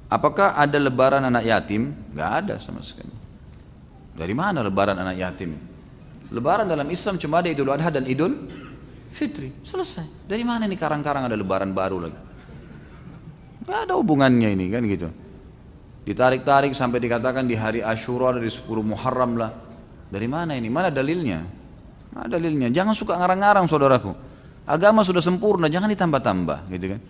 Apakah ada lebaran anak yatim? Nggak ada sama sekali. Dari mana lebaran anak yatim? Lebaran dalam Islam cuma ada Idul Adha dan Idul Fitri. Selesai. Dari mana ini karang-karang ada lebaran baru lagi? Nggak ada hubungannya ini kan gitu. Ditarik-tarik sampai dikatakan di hari Asyura dari 10 Muharram lah. Dari mana ini? Mana dalilnya? Mana dalilnya? Jangan suka ngarang-ngarang saudaraku. Agama sudah sempurna, jangan ditambah-tambah gitu kan.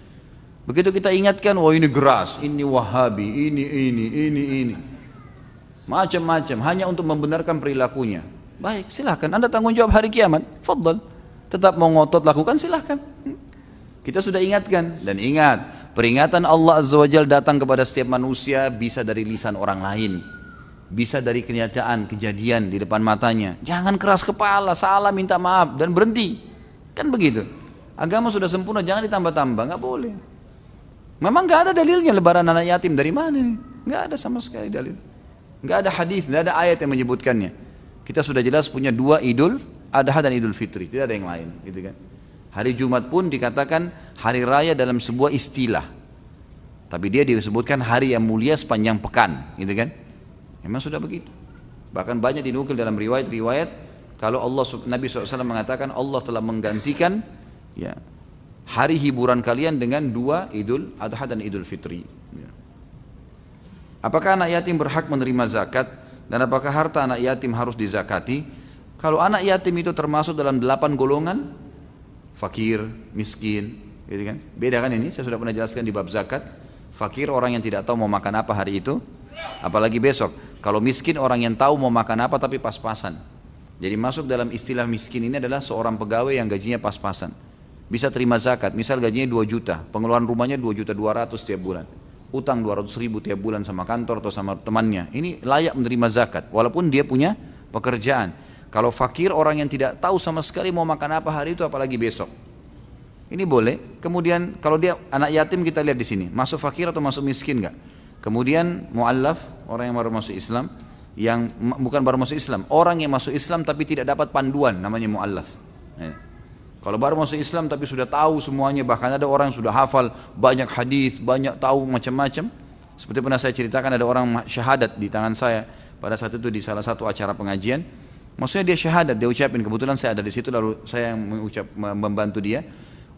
Begitu kita ingatkan, wah ini geras, ini Wahabi, ini. Macam-macam, hanya untuk membenarkan perilakunya. Baik, silahkan, Anda tanggung jawab hari kiamat, fadl. Tetap mau ngotot lakukan, silahkan. Kita sudah ingatkan, dan ingat, peringatan Allah Azza wa Jalla datang kepada setiap manusia bisa dari lisan orang lain. Bisa dari kenyataan, kejadian di depan matanya. Jangan keras kepala, salah minta maaf, dan berhenti. Kan begitu. Agama sudah sempurna, jangan ditambah-tambah, nggak boleh. Memang nggak ada dalilnya lebaran anak yatim, dari mana nih? Nggak ada sama sekali dalil. Nggak ada hadis, nggak ada ayat yang menyebutkannya. Kita sudah jelas punya dua Idul Adha dan Idul Fitri, tidak ada yang lain, gitu kan? Hari Jumat pun dikatakan hari raya dalam sebuah istilah, tapi dia disebutkan hari yang mulia sepanjang pekan, gitu kan? Memang sudah begitu. Bahkan banyak dinukil dalam riwayat-riwayat kalau Nabi SAW mengatakan Allah telah menggantikan ya hari hiburan kalian dengan dua Idul Adha dan Idul Fitri. Apakah anak yatim berhak menerima zakat dan apakah harta anak yatim harus dizakati? Kalau anak yatim itu termasuk dalam 8 golongan, fakir, miskin, gitu kan? Beda kan ini? Saya sudah pernah jelaskan di bab zakat. Fakir orang yang tidak tahu mau makan apa hari itu, apalagi besok. Kalau miskin orang yang tahu mau makan apa tapi pas-pasan. Jadi masuk dalam istilah miskin ini adalah seorang pegawai yang gajinya pas-pasan. Bisa terima zakat, misal gajinya 2 juta, pengeluaran rumahnya 2.200.000 setiap bulan, utang 200.000 tiap bulan sama kantor atau sama temannya, ini layak menerima zakat walaupun dia punya pekerjaan. Kalau fakir orang yang tidak tahu sama sekali mau makan apa hari itu apalagi besok, ini boleh. Kemudian kalau dia anak yatim kita lihat di sini masuk fakir atau masuk miskin enggak. Kemudian mu'allaf, orang yang baru masuk Islam, yang bukan baru masuk Islam, orang yang masuk Islam tapi tidak dapat panduan, namanya mu'allaf. Kalau baru masuk Islam tapi sudah tahu semuanya, bahkan ada orang yang sudah hafal banyak hadis, banyak tahu macam-macam. Seperti pernah saya ceritakan, ada orang syahadat di tangan saya pada saat itu di salah satu acara pengajian. Maksudnya dia syahadat, dia ucapin, kebetulan saya ada di situ lalu saya yang membantu dia.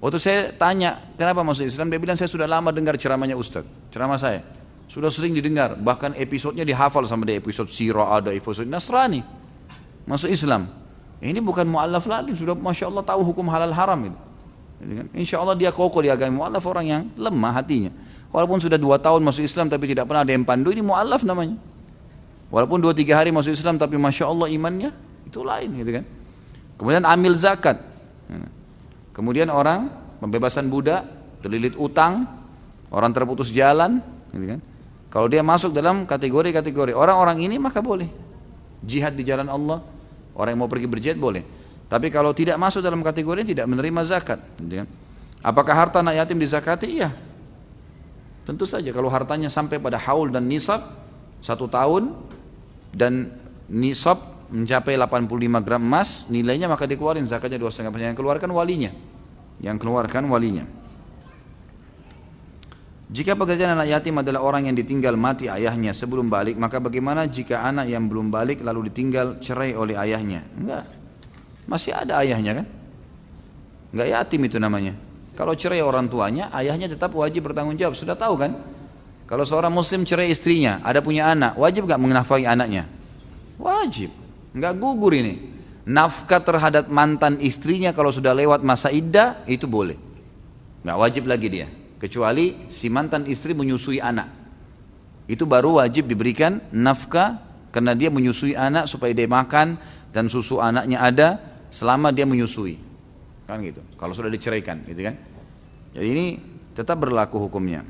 Waktu saya tanya kenapa masuk Islam, dia bilang saya sudah lama dengar ceramahnya Ustaz, ceramah saya sudah sering didengar, bahkan episodenya dihafal sama dia, episode sirah ada, episode Nasrani, masuk Islam. Ini bukan mu'allaf lagi, sudah Masya Allah tahu hukum halal haram itu. Insya Allah dia kokoh di agama. Mu'allaf orang yang lemah hatinya. Walaupun sudah 2 tahun masuk Islam tapi tidak pernah ada yang pandu, ini mu'allaf namanya. Walaupun 2-3 hari masuk Islam tapi Masya Allah imannya itu lain gitu kan. Kemudian amil zakat. Kemudian orang pembebasan budak, terlilit utang, orang terputus jalan gitu kan. Kalau dia masuk dalam kategori-kategori orang-orang ini maka boleh jihad di jalan Allah. Orang yang mau pergi berjihad boleh. Tapi kalau tidak masuk dalam kategori tidak menerima zakat. Apakah harta anak yatim dizakati? Iya. Tentu saja kalau hartanya sampai pada haul dan nisab 1 tahun dan nisab mencapai 85 gram emas nilainya, maka dikeluarin zakatnya 2,5%. Yang keluarkan walinya. Jika pekerjaan anak yatim adalah orang yang ditinggal mati ayahnya sebelum balik, maka bagaimana jika anak yang belum balik lalu ditinggal cerai oleh ayahnya? Enggak, masih ada ayahnya kan? Enggak yatim itu namanya. Kalau cerai orang tuanya, ayahnya tetap wajib bertanggung jawab. Sudah tahu kan? Kalau seorang muslim cerai istrinya, ada punya anak, wajib enggak menafkahi anaknya? Wajib, enggak gugur ini. Nafkah terhadap mantan istrinya kalau sudah lewat masa iddah itu boleh, enggak wajib lagi dia. Kecuali si mantan istri menyusui anak, itu baru wajib diberikan nafkah karena dia menyusui anak supaya dia makan dan susu anaknya ada selama dia menyusui, kan gitu. Kalau sudah diceraikan, gitu kan. Jadi ini tetap berlaku hukumnya.